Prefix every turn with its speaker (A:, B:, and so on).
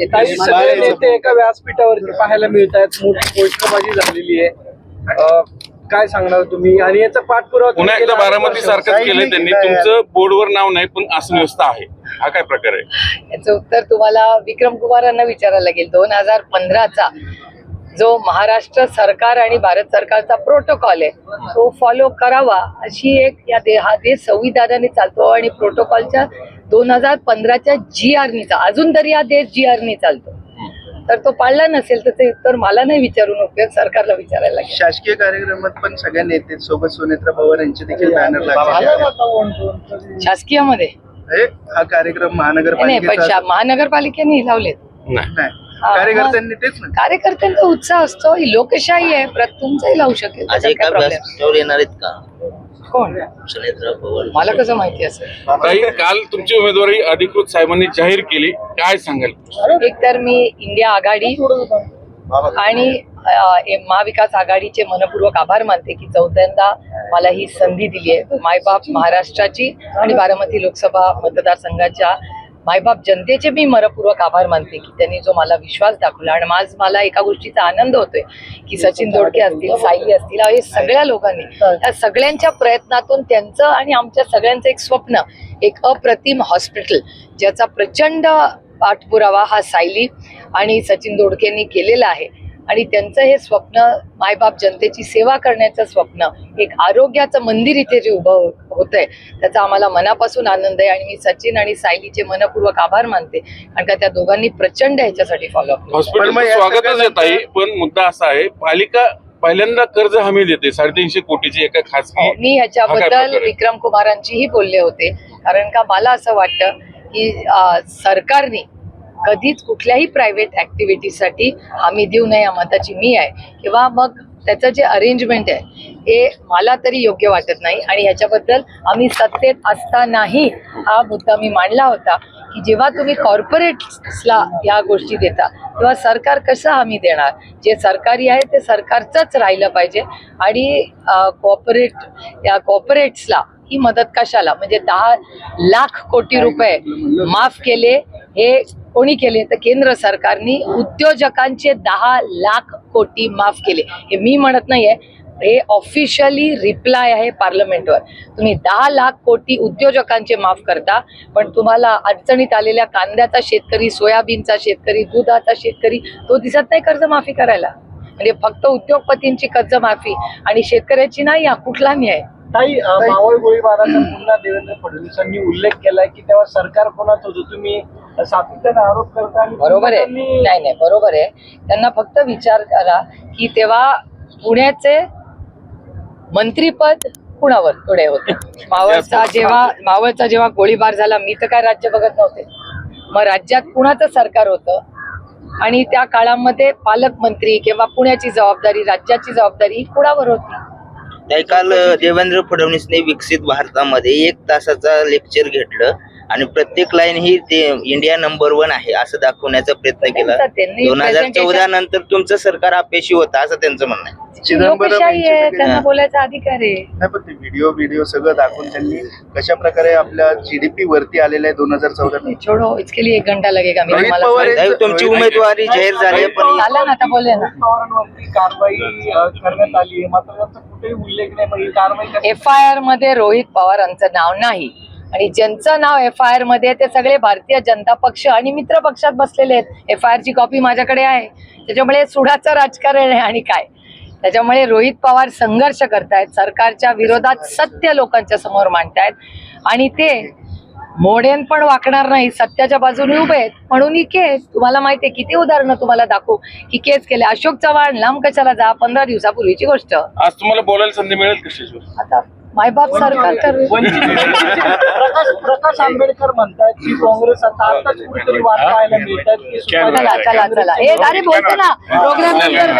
A: सगळे नेते एका व्यासपीठावरती पाहायला मिळत आहेत. मोठी घोषणाबाजी झालेली आहे. काय सांगणार तुम्ही? आणि याचा पाठपुरावा
B: पुन्हा एकदा बारामती सारखंच केलंय त्यांनी. तुमचं बोर्डवर नाव नाही पण असं व्यवस्था आहे. हा काय प्रकार आहे?
C: याचं उत्तर तुम्हाला विक्रम कुमारांना विचारायला लागेल. 2015चा जो महाराष्ट्र सरकार आणि भारत सरकारचा प्रोटोकॉल आहे तो फॉलो करावा अशी एक हा देश संविधानाने चालतो आणि प्रोटोकॉलच्या 2015च्या GR चा अजून तरी हा देश GR ने चालतो. तर तो पाळला नसेल तर ते उत्तर मला नाही विचारून उपयोग सरकारला विचारायला लागेल.
D: शासकीय कार्यक्रमात पण सगळ्या नेते सोबत सुनेत्रा पवार यांचे देखील बॅनर लागले.
C: शासकीयमध्ये
D: हा कार्यक्रम
C: नाही
D: महानगरपालिकेचा
C: पण महानगरपालिकेने लावलेत.
D: नाही, कार्यकर्त्यांनी तेच ना.
C: कार्यकर्त्यांचा उत्साह असतो. ही लोकशाही आहे. तुमचाही लावू शकेल. त्याच्यात काय प्रॉब्लेम?
E: येणार आहेत का
C: कोण?
E: सुनेत्रा पवार.
C: मला कसं माहिती असेल?
B: ताई, काल तुमची उमेदवारी अधिकृत साहेबांनी जाहीर केली. काय सांगाल?
C: एक तर मी इंडिया आघाडी आणि महाविकास आघाडीचे मनपूर्वक आभार मानते की चौथ्यांदा मला ही संधी दिली आहे. मायबाप महाराष्ट्राची आणि बारामती लोकसभा मतदारसंघाच्या मायबाप जनतेचे मी मनपूर्वक आभार मानते की त्यांनी जो मला विश्वास दाखवला. आणि आज मला एका गोष्टीचा आनंद होतोय की सचिन दोडके असतील, सायली असतील, हे सगळ्या लोकांनी त्या सगळ्यांच्या प्रयत्नातून त्यांचं आणि आमच्या सगळ्यांचं एक स्वप्न, एक अप्रतिम हॉस्पिटल ज्याचा प्रचंड पाठपुरावा हा सायली आणि सचिन दोडकेंनी केलेला आहे. आणि त्यांचं हे स्वप्न मायबाप जनतेची सेवा करण्याचं स्वप्न, एक आरोग्याचं मंदिर इथे जे उभं होतंय त्याचा आम्हाला मनापासून आनंद आहे. आणि मी सचिन आणि सायलीचे मनपूर्वक आभार मानते कारण का त्या दोघांनी प्रचंड ह्याच्यासाठी फॉलो अप.
B: हॉस्पिटल स्वागतच येत आहे पण मुद्दा असा आहे पालिका पहिल्यांदा कर्ज हमी देते 350 कोटीची एका खासगी.
C: मी ह्याच्याबद्दल विक्रम कुमारांचीही बोलले होते कारण का मला असं वाटतं की सरकारने कधीच कुठल्याही प्रायव्हेट ऍक्टिव्हिटीसाठी हमी देऊ नये या मताची मी आहे. किंवा मग त्याचं जे अरेंजमेंट आहे हे मला तरी योग्य वाटत नाही. आणि ह्याच्याबद्दल आम्ही सत्तेत असतानाही हा मुद्दा मी मांडला होता की जेव्हा तुम्ही कॉर्पोरेट्सला या गोष्टी देता तेव्हा सरकार कसं हमी देणार? जे सरकारी आहे ते सरकारचंच राहिलं पाहिजे. आणि कॉर्पोरेट्सला ही मदत कशाला? म्हणजे 10 लाख कोटी रुपये माफ केले. हे कोणी केले? तर केंद्र सरकारने उद्योजकांचे 10 लाख कोटी माफ केले. हे मी म्हणत नाहीये, हे ऑफिशियली रिप्लाय आहे पार्लमेंटवर. तुम्ही 10 लाख कोटी उद्योजकांचे माफ करता पण तुम्हाला अडचणीत आलेल्या कांद्याचा शेतकरी, सोयाबीनचा शेतकरी, दुधाचा शेतकरी तो दिसत नाही कर्जमाफी करायला. म्हणजे फक्त उद्योगपतींची कर्जमाफी आणि शेतकऱ्याची नाही. हा कुठला न्याय?
A: ताई, मावळ गोळीबाराचा पुन्हा देवेंद्र फडणवीसांनी उल्लेख केलाय की तेव्हा सरकार कोणाच होतं? तुम्ही सातत्याने आरोप करता.
C: बरोबर आहे. नाही बरोबर आहे. त्यांना फक्त विचार करा की तेव्हा पुण्याचे मंत्रीपद कुणावर थोडे होते? मावळचा जेव्हा गोळीबार झाला मी तर काय राज्य बघत नव्हते. मग राज्यात कुणाचं सरकार होतं? आणि त्या काळामध्ये पालकमंत्री किंवा पुण्याची जबाबदारी, राज्याची जबाबदारी कुणावर होती?
E: काल देवेंद्र फडणवीसने विकसित भारतामध्ये 1 तासाचा लेक्चर घेतलं आणि प्रत्येक लाईन ही ते इंडिया नंबर 1 आहे असं दाखवण्याचा प्रयत्न केला. 2014 नंतर तुमचं सरकार अपयशी होतं असं त्यांचं म्हणणं आहे.
C: लोकशाही आहे, त्यांना बोलायचा अधिकार आहे.
D: नाही पण ते व्हिडिओ सगळं दाखवून त्यांनी कशा प्रकारे आपल्या GDP वरती आलेलं आहे 2014.
C: छोडो, इसके लिए 1 घंटा लगेगा.
E: तुमची उमेदवारी जाहीर झाली पण
C: झालं ना, आता बोलले ना.
A: पवारांवरती कारवाई करण्यात आली आहे मात्र त्याचा कुठेही उल्लेख नाही. मग ही कारवाई
C: FIR मध्ये रोहित पवारांचं नाव नाही. आणि ज्यांचं नाव FIR मध्ये ते सगळे भारतीय जनता पक्ष आणि मित्र पक्षात बसलेले आहेत. FIR ची कॉपी माझ्याकडे आहे. त्याच्यामुळे सुडाचं राजकारण आहे. आणि काय त्याच्यामुळे रोहित पवार संघर्ष करतायत, सरकारच्या विरोधात सत्य लोकांच्या समोर मांडतायत. आणि ते मोडेन पण वाकणार नाही, सत्याच्या बाजूने उभे आहेत. म्हणून ही केस तुम्हाला माहिती आहे, किती उदाहरणं तुम्हाला दाखवू की केस केले. अशोक चव्हाण लांब कशाला जा, 15 दिवसापूर्वीची गोष्ट.
B: आज तुम्हाला बोलायला संधी मिळेल कशी?
C: आता मायबाप सरकार तर
A: प्रकाश आंबेडकर म्हणतात की काँग्रेस आताच कुठेतरी वाट पाहायला मिळतात.
C: चला हे अरे बोलते ना प्रोग्राम